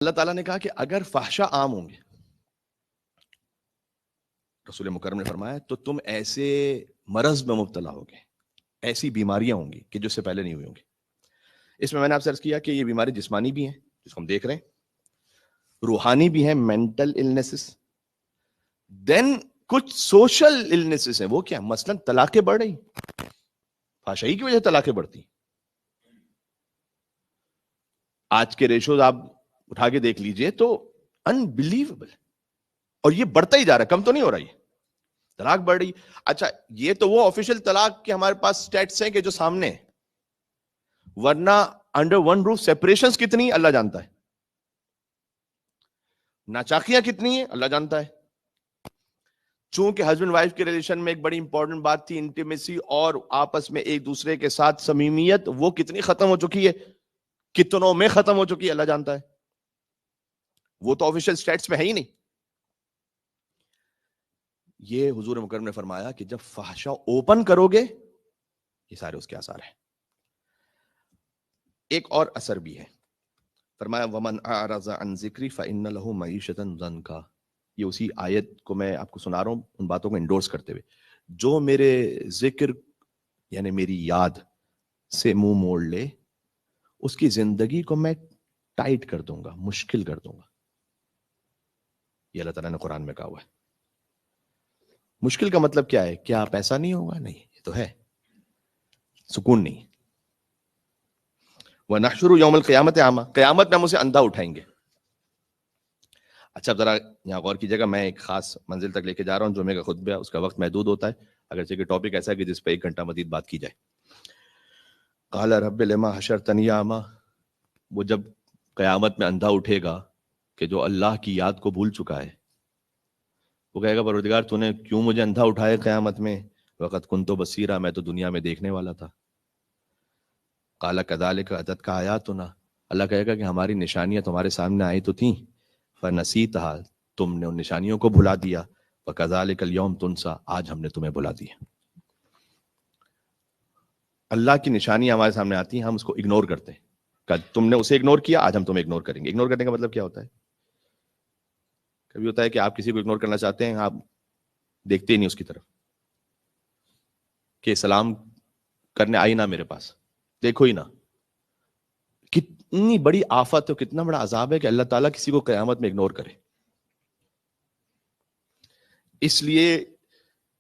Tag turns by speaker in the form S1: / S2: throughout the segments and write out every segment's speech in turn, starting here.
S1: اللہ تعالیٰ نے کہا کہ اگر فحشا عام ہوں گے، رسول مکرم نے فرمایا، تو تم ایسے مرض میں مبتلا ہوگے، ایسی بیماریاں ہوں گی کہ جو اس سے پہلے نہیں ہوئی ہوں گی۔ اس میں نے آپ سے عرض کیا کہ یہ بیماری جسمانی بھی ہیں جس کو ہم دیکھ رہے ہیں، روحانی بھی ہیں، مینٹل النیسز، دین کچھ سوشل النیسز ہیں۔ وہ کیا؟ مثلا طلاقیں بڑھ رہی، فحشائی کی وجہ سے طلاقیں بڑھتی۔ آج کے ریشوز آپ اٹھا کے دیکھ لیجئے تو انبلیویبل، اور یہ بڑھتا ہی جا رہا ہے، کم تو نہیں ہو رہا ہے، طلاق بڑھ رہی۔ اچھا یہ تو وہ آفیشیل طلاق کے ہمارے پاس سٹیٹس ہیں کہ جو سامنے ہیں، ورنہ انڈر ون روف سیپریشنز کتنی اللہ جانتا ہے، ناچاکیاں کتنی ہیں اللہ جانتا ہے۔ چونکہ ہسبینڈ وائف کے ریلیشن میں ایک بڑی امپورٹنٹ بات تھی انٹیمیسی، اور آپس میں ایک دوسرے کے ساتھ صمیمیت، وہ کتنی ختم ہو چکی ہے، کتنوں میں ختم ہو چکی ہے اللہ جانتا ہے، وہ تو آفیشیل سٹیٹس میں ہے ہی نہیں۔ یہ حضور مکرم نے فرمایا کہ جب فحشا اوپن کرو گے، یہ سارے اس کے آثار ہیں۔ ایک اور اثر بھی ہے، فرمایا ومن اعرض عن ذکری فإن له معیشۃ ضنکا۔ یہ اسی آیت کو میں آپ کو سنا رہا ہوں، ان باتوں کو انڈورس کرتے ہوئے، جو میرے ذکر یعنی میری یاد سے منہ موڑ لے، اس کی زندگی کو میں ٹائٹ کر دوں گا، مشکل کر دوں گا۔ یہ اللہ تعالیٰ نے قرآن میں کہا ہوا ہے۔ مشکل کا مطلب کیا ہے؟ کیا پیسہ نہیں ہوگا؟ نہیں، یہ تو ہے، سکون نہیں۔ وَنَحْشُرُ يَوْمَ الْقِيَامَةِ أَعْمَى، قیامت میں ہم اسے اندھا اٹھائیں گے۔ اچھا اب ذرا یہاں غور کیجیے گا، میں ایک خاص منزل تک لے کے جا رہا ہوں، جمعے کا خطبہ اس کا وقت محدود ہوتا ہے، اگرچہ کہ ٹاپک ایسا ہے کہ جس پہ 1 گھنٹہ مزید بات کی جائے۔ قال رب لما حشرتنی اعمی، وہ جب قیامت میں اندھا اٹھے گا کہ جو اللہ کی یاد کو بھول چکا ہے، وہ کہے گا پروردگار تو نے کیوں مجھے اندھا اٹھائے قیامت میں، وقت کنت بصیرا، میں تو دنیا میں دیکھنے والا تھا۔ قال کذالک اتتک آیاتنا، اللہ کہے گا کہ ہماری نشانیاں تمہارے سامنے آئی تو تھیں، فنسیتها، تم نے ان نشانیوں کو بھلا دیا، وکذالک اليوم تنسا، آج ہم نے تمہیں بھلا دیا۔ اللہ کی نشانیاں ہمارے سامنے آتی ہیں، ہم اس کو اگنور کرتے ہیں، کہ تم نے اسے اگنور کیا، آج ہم تمہیں اگنور کریں گے۔ اگنور کرنے کا مطلب کیا ہوتا ہے؟ کبھی ہوتا ہے کہ آپ کسی کو اگنور کرنا چاہتے ہیں، آپ دیکھتے ہی نہیں اس کی طرف، کہ سلام کرنے آئی نہ میرے پاس، دیکھو ہی نہ۔ کتنی بڑی آفت ہے، کتنا بڑا عذاب ہے کہ اللہ تعالیٰ کسی کو قیامت میں اگنور کرے۔ اس لیے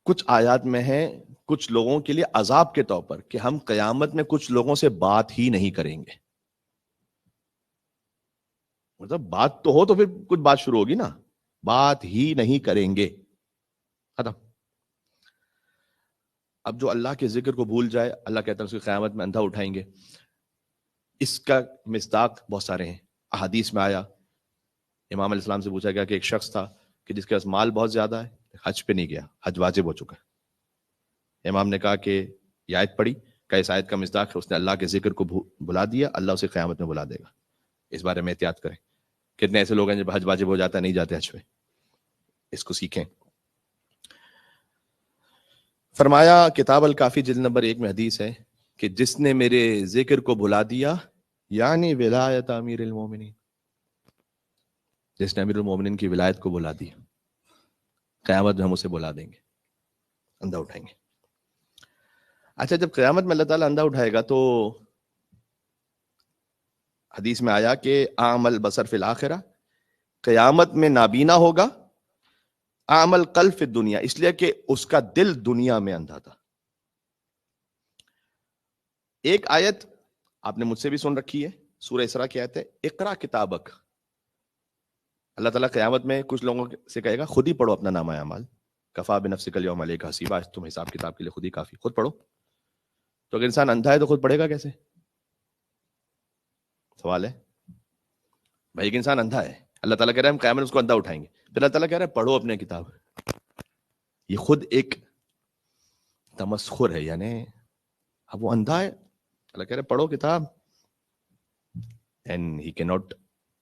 S1: کچھ آیات میں ہے کچھ لوگوں کے لیے عذاب کے طور پر کہ ہم قیامت میں کچھ لوگوں سے بات ہی نہیں کریں گے۔ مطلب بات تو ہو تو پھر کچھ بات شروع ہوگی نا، بات ہی نہیں کریں گے، ختم۔ اب جو اللہ کے ذکر کو بھول جائے، اللہ کہتا ہے اس کی قیامت میں اندھا اٹھائیں گے۔ اس کا مصداق بہت سارے ہیں، احادیث میں آیا، امام علیہ السلام سے پوچھا گیا کہ ایک شخص تھا کہ جس کے پاس مال بہت زیادہ ہے، حج پہ نہیں گیا، حج واجب ہو چکا ہے۔ امام نے کہا کہ یہ آیت پڑھی، کہ اس آیت کا مصداق ہے اس نے اللہ کے ذکر کو بھلا دیا، اللہ اسے قیامت میں بلا دے گا۔ اس بارے میں احتیاط کریں۔ کتنے ایسے لوگ ہیں جب حج واجب ہو جاتا ہے نہیں جاتے حج پہ، اس کو سیکھیں۔ فرمایا کتاب الکافی جلد نمبر 1 میں حدیث ہے کہ جس نے میرے ذکر کو بھلا دیا، یعنی ولایت امیر المومنین، جس نے امیر المومنین کی ولایت کو بھلا دیا، قیامت میں ہم اسے بلا دیں گے، اندھا اٹھائیں گے۔ اچھا جب قیامت میں اللہ تعالیٰ اندھا اٹھائے گا تو حدیث میں آیا کہ اعمی البصر فی الآخرہ، قیامت میں نابینا ہوگا، اعمی القلب فی الدنیا، اس لیے کہ اس کا دل دنیا میں اندھا تھا۔ ایک آیت آپ نے مجھ سے بھی سن رکھی ہے، سورہ اسراء کی آیت ہے، اقرا کتابک۔ اللہ تعالیٰ قیامت میں کچھ لوگوں سے کہے گا خود ہی پڑھو اپنا نامہ اعمال، کفا بنفسک الیوم علیک حسیبا، تم حساب کتاب کے لیے خود ہی کافی، خود پڑھو۔ تو اگر انسان اندھا ہے تو خود پڑھے گا کیسے؟ سوال ہے بھائی، ایک انسان اندھا ہے، اللہ تعالیٰ کہہ رہا ہے ہم قیامت میں اس کو اندھا اٹھائیں گے، پھر اللہ تعالیٰ کہہ رہا ہے پڑھو اپنے کتاب۔ یہ خود ایک تمسخر ہے، یعنی اب وہ اندھا ہے، اللہ کہہ رہا ہے پڑھو کتاب، اینڈ ہی کینٹ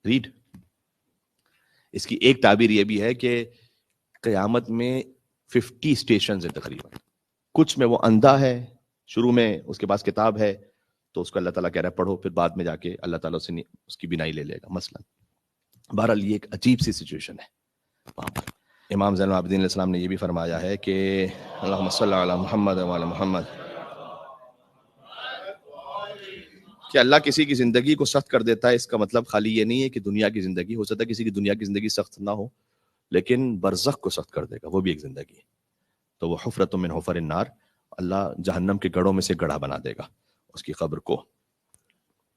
S1: ریڈ۔ اس کی ایک تعبیر یہ بھی ہے کہ قیامت میں 50 اسٹیشنز ہیں تقریباً، کچھ میں وہ اندھا ہے، شروع میں اس کے پاس کتاب ہے تو اس کو اللہ تعالیٰ کہہ رہا ہے پڑھو، پھر بعد میں جا کے اللہ تعالیٰ اس کی بینائی لے لے گا مثلا۔ بہرحال یہ ایک عجیب سی سچویشن ہے وہاں پر. امام زین العابدین علیہ السلام نے یہ بھی فرمایا ہے کہ اللہم صلی علی محمد وعلی محمد، کہ اللہ کسی کی زندگی کو سخت کر دیتا ہے. اس کا مطلب خالی یہ نہیں ہے کہ دنیا کی زندگی، ہو سکتا ہے کسی کی دنیا کی زندگی سخت نہ ہو لیکن برزخ کو سخت کر دے گا، وہ بھی ایک زندگی ہے. تو وہ حفرۃ من حفر النار، اللہ جہنم کے گڑھوں میں سے گڑھا بنا دے گا اس کی قبر کو.